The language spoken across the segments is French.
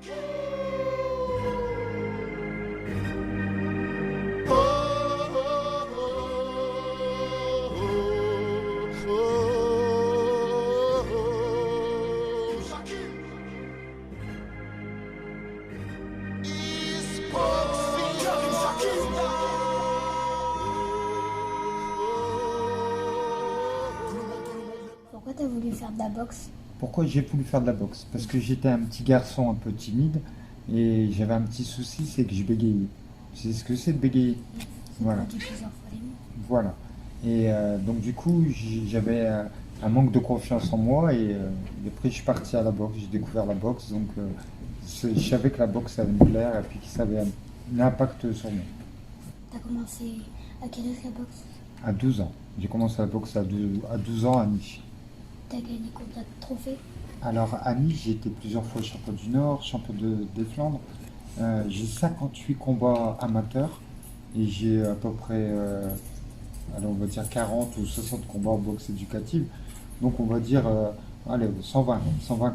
Pourquoi t'as voulu faire de la boxe? Pourquoi j'ai voulu faire de la boxe? Parce que j'étais un petit garçon un peu timide et j'avais un petit souci, c'est que je bégayais. C'est ce que c'est de bégayer. Voilà. Dit plusieurs fois les mots. Voilà. Et donc du coup, j'avais un manque de confiance en moi et après je suis parti à la boxe, j'ai découvert la boxe, donc je savais que la boxe allait me plaire et puis que ça avait un impact sur moi. T'as commencé à quel âge la boxe? À 12 ans. J'ai commencé la boxe à 12 ans à Nice. T'as gagné combien de trophées? Alors à Nice, j'ai été plusieurs fois champion du Nord, champion des Flandres. J'ai 58 combats amateurs et j'ai à peu près, allez, on va dire 40 ou 60 combats en boxe éducative. Donc on va dire, allez, 120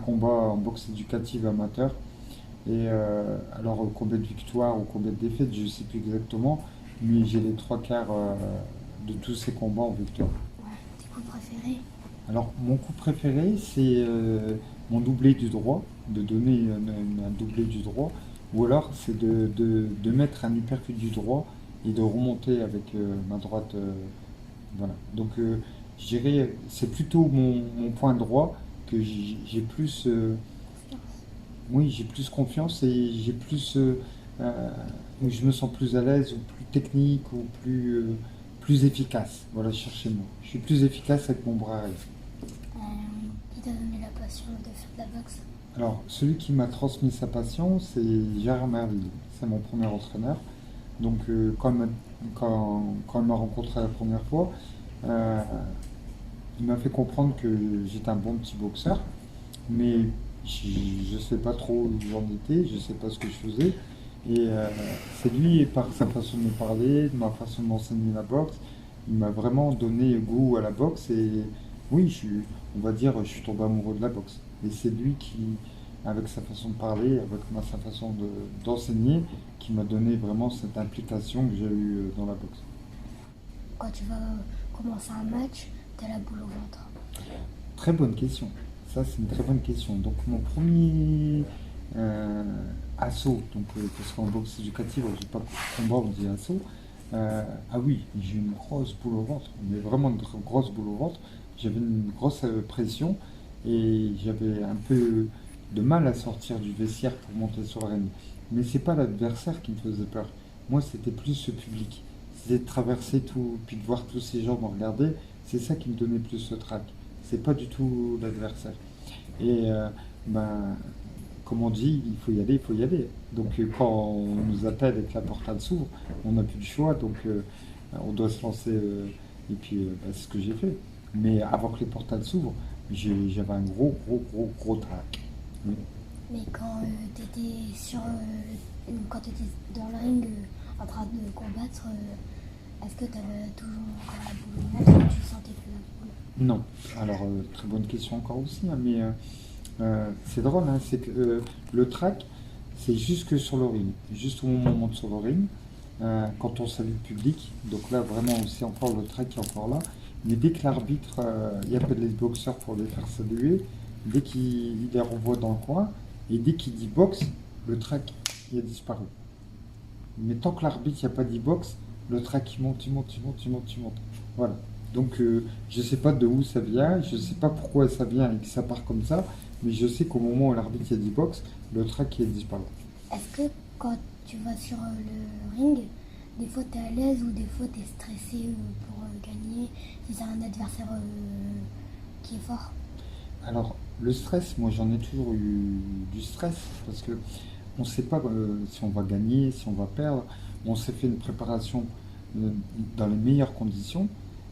combats en boxe éducative amateur. Et alors combien de victoires ou combien de défaites, je ne sais plus exactement, mais j'ai les trois quarts de tous ces combats en victoire. Tes coups préférés? Alors, mon coup préféré, c'est mon doublé du droit, de donner un doublé du droit, ou alors c'est de mettre un uppercut du droit et de remonter avec ma droite. Voilà. Donc, je dirais, c'est plutôt mon point droit que j'ai plus, oui, j'ai plus confiance et j'ai plus, où je me sens plus à l'aise ou plus technique ou plus efficace. Voilà, cherchez le mot. Je suis plus efficace avec mon bras arrière. Qui t'a donné la passion de faire de la boxe? Alors, celui qui m'a transmis sa passion, c'est Gérard Merville. C'est mon premier entraîneur. Donc, quand il m'a rencontré la première fois, euh, il m'a fait comprendre que j'étais un bon petit boxeur, mais je ne sais pas trop où j'en étais, je ne sais pas ce que je faisais. Et c'est lui, par sa façon de me parler, de ma façon de m'enseigner la boxe, il m'a vraiment donné goût à la boxe. Et oui, on va dire, je suis tombé amoureux de la boxe. Et c'est lui qui, avec sa façon de parler, avec sa façon d'enseigner, qui m'a donné vraiment cette implication que j'ai eue dans la boxe. Quand tu vas commencer un match, t'as la boule au ventre. Très bonne question. Ça, c'est une très bonne question. Donc, mon premier assaut, donc, parce qu'en boxe éducative, on ne dit pas combat, on dit assaut. Ah oui, j'ai eu une grosse boule au ventre, mais vraiment une grosse boule au ventre. J'avais une grosse pression et j'avais un peu de mal à sortir du vestiaire pour monter sur le ring. Mais c'est pas l'adversaire qui me faisait peur. Moi, c'était plus ce public. C'était de traverser tout, puis de voir tous ces gens me regarder. C'est ça qui me donnait plus le trac. C'est pas du tout l'adversaire. Et comme on dit, il faut y aller, il faut y aller. Donc quand on nous appelle et que la portale s'ouvre, on n'a plus le choix, donc on doit se lancer. Et puis c'est ce que j'ai fait. Mais avant que les portales s'ouvrent, j'avais un gros trac. Oui. Mais quand t'étais quand t'étais dans le ring en train de combattre, est-ce que t'avais toujours encore la boule au ventre ou tu sentais plus la boule? Non. Alors, très bonne question encore aussi, hein, mais c'est drôle, hein, c'est que le track, c'est juste que sur le ring. Juste au moment où on monte sur le ring, quand on salue le public, donc là, vraiment, c'est encore le track qui est encore là. Mais dès que l'arbitre, il appelle les boxeurs pour les faire saluer, dès qu'il les renvoie dans le coin, et dès qu'il dit boxe, le track, il a disparu. Mais tant que l'arbitre n'a pas dit boxe, le track, il monte. Voilà. Donc, je ne sais pas de où ça vient, je ne sais pas pourquoi ça vient et que ça part comme ça, mais je sais qu'au moment où l'arbitre a dit boxe, le track, il a disparu. Est-ce que quand tu vas sur le ring, des fois t'es à l'aise ou des fois t'es stressé pour gagner si c'est un adversaire qui est fort? Alors, le stress, moi j'en ai toujours eu du stress parce que on ne sait pas si on va gagner, si on va perdre. On s'est fait une préparation dans les meilleures conditions,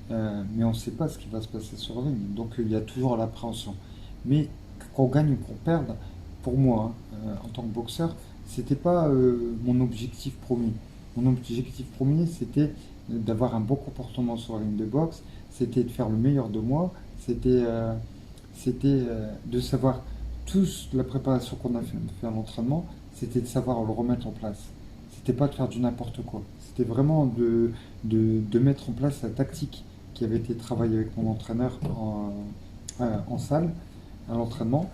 mais on ne sait pas ce qui va se passer sur le ring. Donc il y a toujours l'appréhension. Mais qu'on gagne ou qu'on perde, pour moi, en tant que boxeur, c'était pas mon objectif premier. Mon objectif premier, c'était d'avoir un bon comportement sur le ring de boxe, c'était de faire le meilleur de moi, c'était de savoir Toute la préparation qu'on a fait à l'entraînement, c'était de savoir le remettre en place. C'était pas de faire du n'importe quoi. C'était vraiment de mettre en place la tactique qui avait été travaillée avec mon entraîneur en salle, à l'entraînement,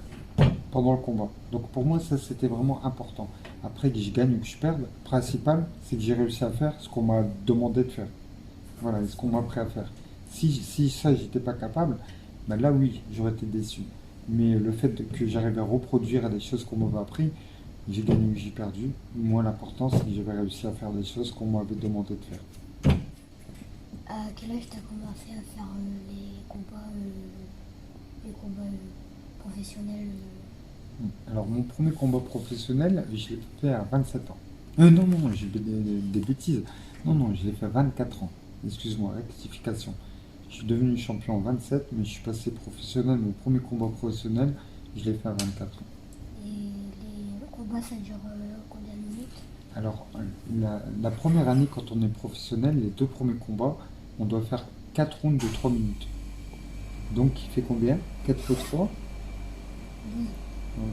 pendant le combat. Donc pour moi, ça c'était vraiment important. Après que je gagne ou que je perde, le principal, c'est que j'ai réussi à faire ce qu'on m'a demandé de faire. Voilà, et ce qu'on m'a appris à faire. Si ça, j'étais pas capable, ben là oui, j'aurais été déçu. Mais le fait que j'arrive à reproduire des choses qu'on m'avait appris, j'ai gagné ou j'ai perdu. Moi, l'important, c'est que j'avais réussi à faire des choses qu'on m'avait demandé de faire. À quel âge t'as commencé à faire les combats professionnels Alors, mon premier combat professionnel, je l'ai fait à 27 ans. Non, j'ai des bêtises. Non, je l'ai fait à 24 ans. Excuse-moi, rectification. Je suis devenu champion à 27, mais je suis passé professionnel. Mon premier combat professionnel, je l'ai fait à 24 ans. Et les combats, ça dure combien de minutes? Alors, la première année, quand on est professionnel, les 2 premiers combats, on doit faire 4 rounds de 3 minutes. Donc, il fait combien? 4 x 3? 12.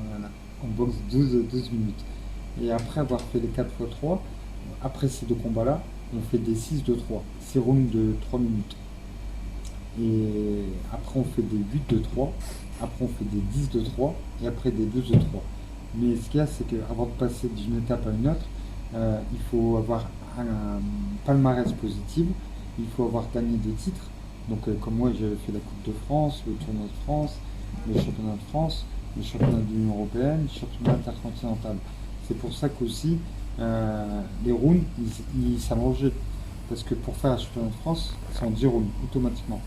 Voilà. On boxe 12 minutes. Et après avoir fait les 4 x 3, après ces 2 combats-là, on fait des 6 de 3. 6 rounds de 3 minutes. Et après, on fait des 8 de 3. Après, on fait des 10 de 3. Et après, des 12 de 3. Mais ce qu'il y a, c'est qu'avant de passer d'une étape à une autre, il faut avoir un palmarès positif. Il faut avoir gagné des titres. Donc, comme moi, j'avais fait la Coupe de France, le Tournoi de France, le Championnat de France, le Championnat de l'Union Européenne, le Championnat intercontinental. C'est pour ça qu'aussi, les rounds, ils s'allongeaient. Parce que pour faire un Championnat de France, c'est en 10 rounds, automatiquement.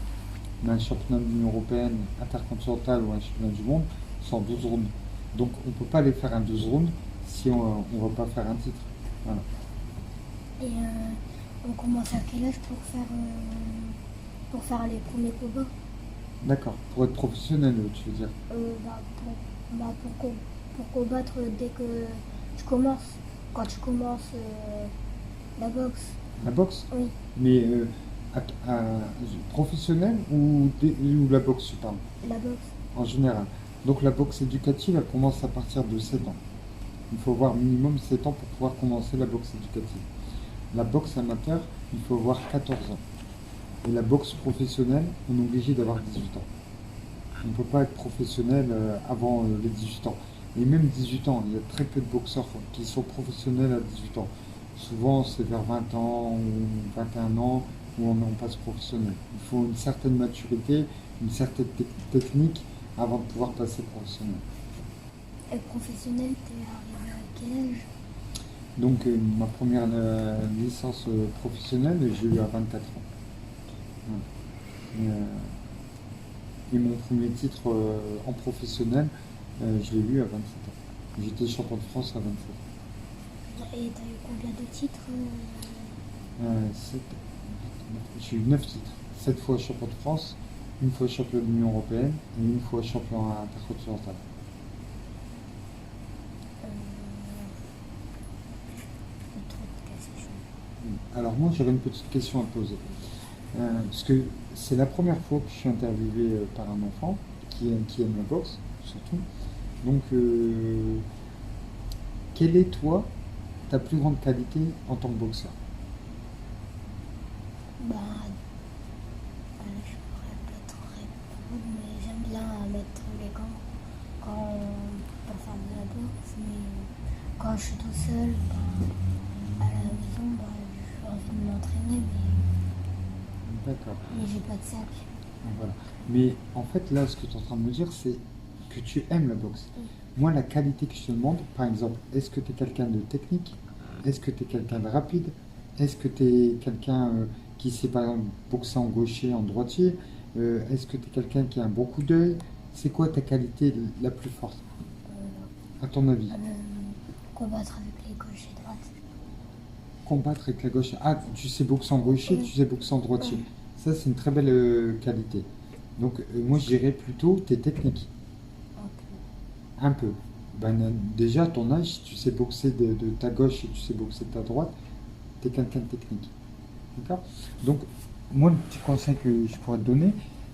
Mais un Championnat de l'Union Européenne, intercontinental ou un Championnat du Monde, c'est en 12 rounds. Donc, on ne peut pas aller faire un 12 rounds si on ne va pas faire un titre. Voilà. Et on commence à quel âge pour faire les premiers combats? D'accord. Pour être professionnel, tu veux dire? Pour combattre dès que tu commences. Quand tu commences la boxe. La boxe? Oui, Mais professionnel ou la boxe, tu parles? la boxe. En général. Donc la boxe éducative, elle commence à partir de 7 ans. Il faut avoir minimum 7 ans pour pouvoir commencer la boxe éducative. La boxe amateur, il faut avoir 14 ans. Et la boxe professionnelle, on est obligé d'avoir 18 ans. On ne peut pas être professionnel avant les 18 ans. Et même 18 ans, il y a très peu de boxeurs qui sont professionnels à 18 ans. Souvent, c'est vers 20 ans ou 21 ans où on passe professionnel. Il faut une certaine maturité, une certaine technique avant de pouvoir passer professionnel. Et professionnel, t'es arrivé à quel âge? Donc, ma première licence professionnelle, j'ai eu à 24 ans. Ouais. Et mon premier titre en professionnel, je l'ai eu à 27 ans. J'étais champion de France à 27 ans. Et t'as eu combien de titres? J'ai eu 9 titres. 7 fois champion de France, une fois champion de l'Union Européenne et une fois champion intercontinental. Trop de questions. Alors moi j'avais une petite question à poser. Parce que c'est la première fois que je suis interviewé par un enfant qui aime la boxe, surtout. Donc, quelle est toi ta plus grande qualité en tant que boxeur? Bah, je pourrais pas trop répondre, mais j'aime bien mettre les gants pour faire de la boxe. Mais quand je suis tout seul, à la maison, j'ai envie de m'entraîner, D'accord. mais j'ai pas de sac. Voilà. Mais en fait, là, ce que tu es en train de me dire, c'est que tu aimes la boxe. Oui. Moi, la qualité que je te demande, par exemple, est-ce que tu es quelqu'un de technique? Est-ce que tu es quelqu'un de rapide? Est-ce que tu es quelqu'un qui sait, par exemple, boxer en gaucher, en droitier? Est-ce que tu es quelqu'un qui a un bon coup d'œil? C'est quoi ta qualité la plus forte, à ton avis? Combattre avec les gauches et droites. Combattre avec la gauche. Ah, tu sais boxer en gaucher, Oui. tu sais boxer en droitier. Oui. Ça, c'est une très belle qualité. Donc, moi, je dirais plutôt tes techniques. Un peu. Ben, déjà, à ton âge, si tu sais boxer de ta gauche et tu sais boxer de ta droite, tu es quelqu'un de technique. D'accord? Donc, moi, le petit conseil que je pourrais te donner,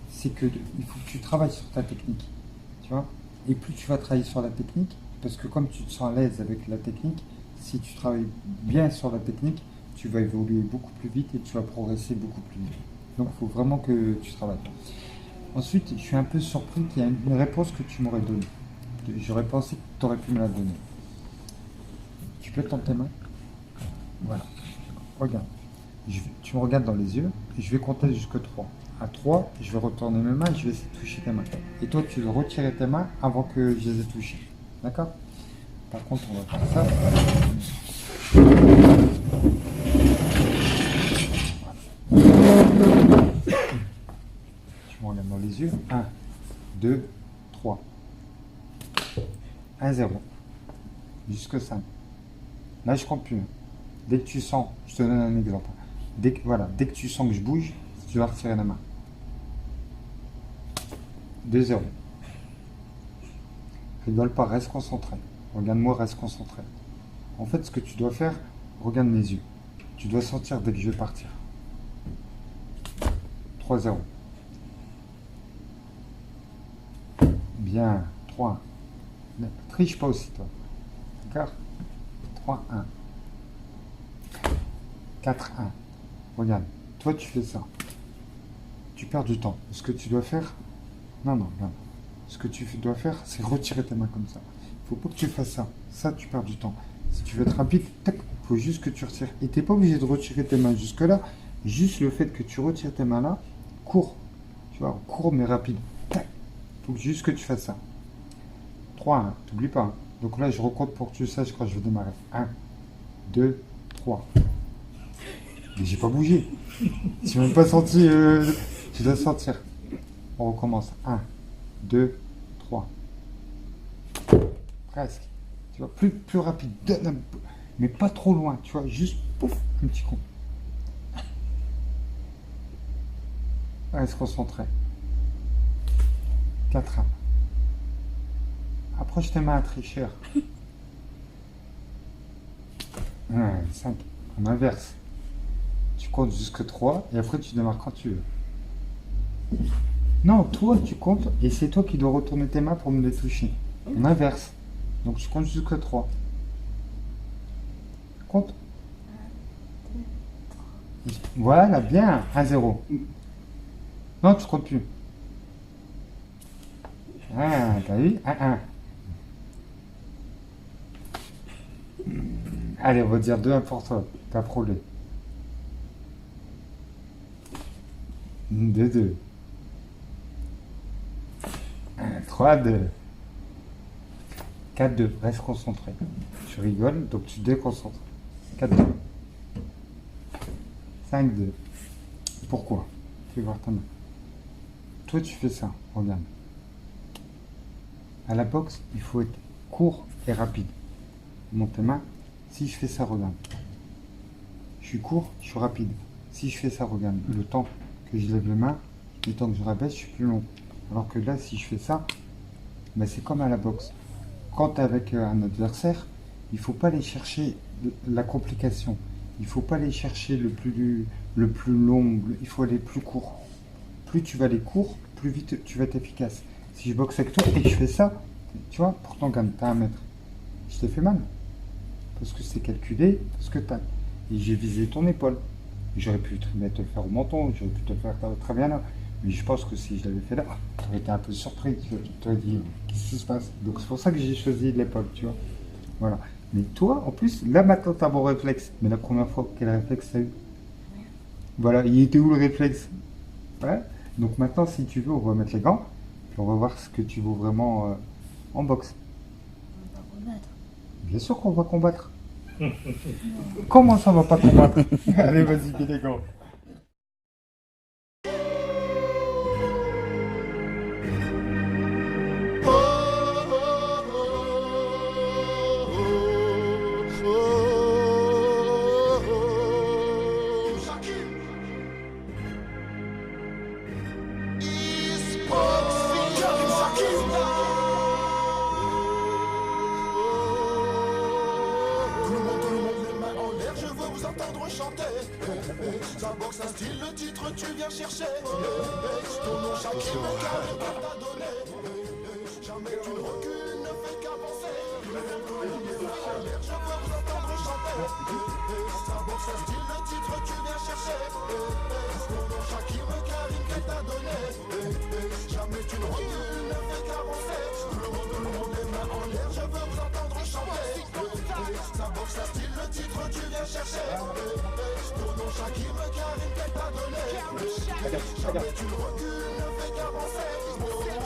c'est que il faut que tu travailles sur ta technique. Tu vois? et plus tu vas travailler sur la technique, parce que comme tu te sens à l'aise avec la technique, si tu travailles bien sur la technique, tu vas évoluer beaucoup plus vite et tu vas progresser beaucoup plus vite. Donc il faut vraiment que tu travailles. Ensuite, je suis un peu surpris qu'il y a une réponse que tu m'aurais donnée. J'aurais pensé que tu aurais pu me la donner. Tu peux tendre tes mains? Voilà. Regarde. Tu me regardes dans les yeux et je vais compter jusqu'à 3. À 3, je vais retourner mes mains et je vais essayer de toucher tes mains. Et toi, tu veux retirer tes mains avant que je les ai touchées. D'accord? Par contre, on va faire ça. Tu me regardes dans les yeux. 1, 2, 3. 1, 0. Jusque 5. Là, je compte plus. Dès que tu sens, je te donne un exemple. Dès que tu sens que je bouge, tu vas retirer la main. 2, 0. Rigole pas, reste concentré. Regarde-moi, reste concentré. En fait, ce que tu dois faire, regarde mes yeux. Tu dois sentir dès que je vais partir. 3, 0. Bien. 3, 1. Ne triche pas aussi, toi. D'accord? 3, 1. 4, 1. Regarde, toi tu fais ça. Tu perds du temps. Ce que tu dois faire... Non, regarde. Ce que tu dois faire, c'est retirer tes mains comme ça. Il faut pas que tu fasses ça. Ça, tu perds du temps. Si tu veux être rapide, il faut juste que tu retires. Et tu n'es pas obligé de retirer tes mains jusque-là. Juste le fait que tu retires tes mains là, cours. Tu vois, cours mais rapide. Il faut juste que tu fasses ça. 3, 1. T'oublies pas. Donc là, je recompte pour que tu saches quand je vais démarrer. 1, 2, 3. Mais j'ai pas bougé. Tu m'as même pas senti. Tu dois sentir. On recommence. 1, 2, 3. Presque. Tu vois, plus rapide. Donne un peu. Mais pas trop loin. Tu vois, juste pouf, un petit coup. Reste concentré. 4, 1. Approche tes mains à tricheur. 5. On inverse. Tu comptes jusque 3 et après tu démarres quand tu veux. Non, toi tu comptes et c'est toi qui dois retourner tes mains pour me les toucher. On inverse. Donc tu comptes jusque 3. Compte. Voilà, bien. 1, 0. Non, tu comptes plus. Ah, t'as vu? 1, 1. Allez, on va dire 2, 1 pour toi. T'as problème. 2, 2. 3, 2. 4, 2. Reste concentré. Tu rigoles, donc tu te déconcentres. 4, 2. 5, 2. Pourquoi? Fais voir ta main. Toi, tu fais ça. Regarde. À la boxe, il faut être court et rapide. Monte tes mains. Si je fais ça, regarde. Je suis court, je suis rapide. Si je fais ça, regarde. Le temps que je lève les mains, le temps que je rabaisse, je suis plus long. Alors que là, si je fais ça, ben c'est comme à la boxe. Quand tu es avec un adversaire, il ne faut pas aller chercher la complication. Il ne faut pas aller chercher le plus long. Il faut aller plus court. Plus tu vas aller court, plus vite tu vas être efficace. Si je boxe avec toi et que je fais ça, tu vois, pourtant, gagne, tu as 1 mètre. Je t'ai fait mal. Parce que c'est calculé, parce que tu as. Et j'ai visé ton épaule. J'aurais pu te le faire au menton, j'aurais pu te le faire très bien là. Mais je pense que si je l'avais fait là, tu aurais été un peu surpris. Tu aurais dit, qu'est-ce qui se passe? Donc c'est pour ça que j'ai choisi l'épaule, tu vois. Voilà. Mais toi, en plus, là maintenant, tu as un bon réflexe. Mais la première fois, quel réflexe tu as eu? Voilà, il était où le réflexe? Ouais. Donc maintenant, si tu veux, on va mettre les gants. Puis on va voir ce que tu vaux vraiment en boxe. On va pas combattre. Bien sûr qu'on va combattre. Comment ça, on va pas combattre? Allez, vas-y, mets les gants. Ça boxe un style, le titre tu viens chercher. Ton nom chaque qui me garde pas donné. Jamais tu ne recules. boxe, un style, le titre, tu viens chercher. Ton nom, Shakira, Karim, qu'elle t'a donné. Jamais tu ne recules, ne fais qu'avancer.